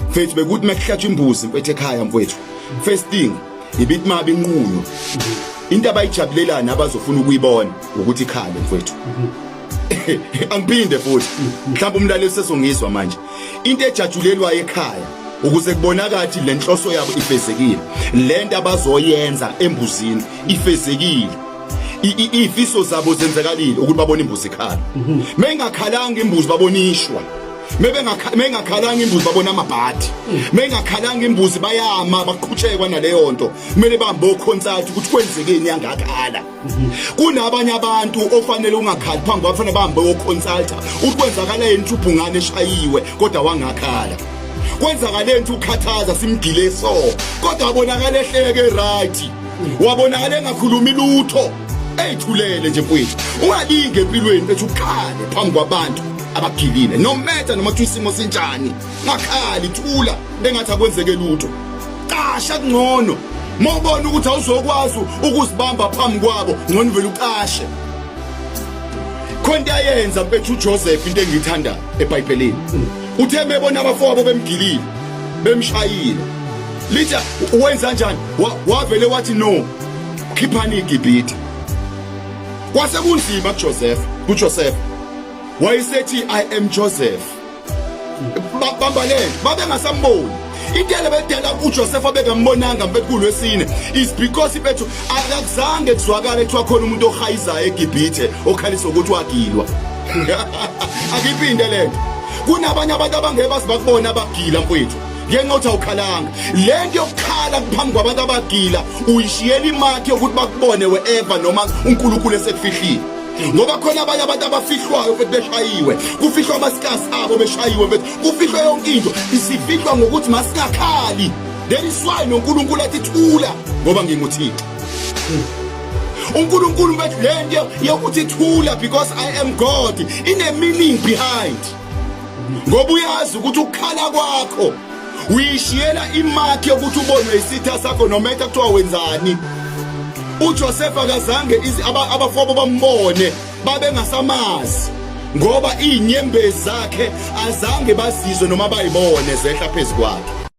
mfethu bekuthi makuhlatshwa imbuzi mfethu ekhaya mfethu first thing ibithi mabe inquyo into abayijabulelana abazofuna ukuyibona ukuthi ikhale mfethu angiphinde futhi mhlawumbe umlaleli sesongizwa manje into ejatshulelwa ekhaya ukuze kubonakala lenhloso yabo ifezekile lento abazoyenza embuzini ifezekile ifiso zabo zenzakalile ukuthi babone imbuzi ikhala mengakhalanga imbuzi babonishwa mengakhalanga imbuzi babona amabhadi mengakhalanga imbuzi bayama baqhutshekwa naleyo nto kumele bahambe concert ukuthi kwenzekeni yangakhala kunabanye abantu ofanele ungakhali phambi kwafanele bahambe concert ukwenzakala yini ubhungane eshayiwe kodwa wangakhala kwenzakala into ukhathaza simgile so kodwa wabonakala ehleke right wabonakala engakhulumi lutho eyithulele nje mfowethu ungalinge empilweni bethu ukhale phambi kwabantu abakugilile nometha noma kuthi isimo sinjani ngakhali thula bengathi akwenzeke lutho qasha kungcono mawubona ukuthi awuzokwazi ukuzibamba phambi kwabo ngcono vele uqashe khonto ayenza mfethu uJoseph into engiyithanda eBhayibhelini uthe mebona abafowabo bemgilile bemshayile lithi wenza kanjani wavele wathi no khiphani iGibhithe kwase kunzima kuJoseph wayesethi I am Joseph bambalele babengasamboni intele bedela uJoseph abekambonanga mfethu kulwesine is because bethu akazange kuzwakala ethu akhona umuntu ohayizayo eGibhithe okhalisa ukuthi wagilwa akiphinde lento kunabanye abantu abangeke bazibakubona abagila mfethu ngenxa uthi awukhalanga lento yokukhala kuphambi kwabantu abagila uyishiyela imakhe yokuthi bakubone wherever noma uNkulunkulu esekufihlile ngoba khona abanye abantu abafihlwayo futhi beshayiwe kufihlwa amasikazi abo beshayiwe futhi kufihlwa yonke into isifihlwa ngokuthi masingakhali then iswayi noNkulunkulu athi thula ngoba nginguThixo uNkulunkulu bethu lento yokuthi thula because I am God in a meaning behind ngoba uyazi ukuthi ukukhala kwakho uyishiyela imakhe yokuthi ubonwe isitha sakho nometha kuthiwa wenzani uJoseph akazange abafowabo bambone babengasamazi ngoba inyembezi zakhe azange bazizwe noma bayibone zehla phezu kwakhe.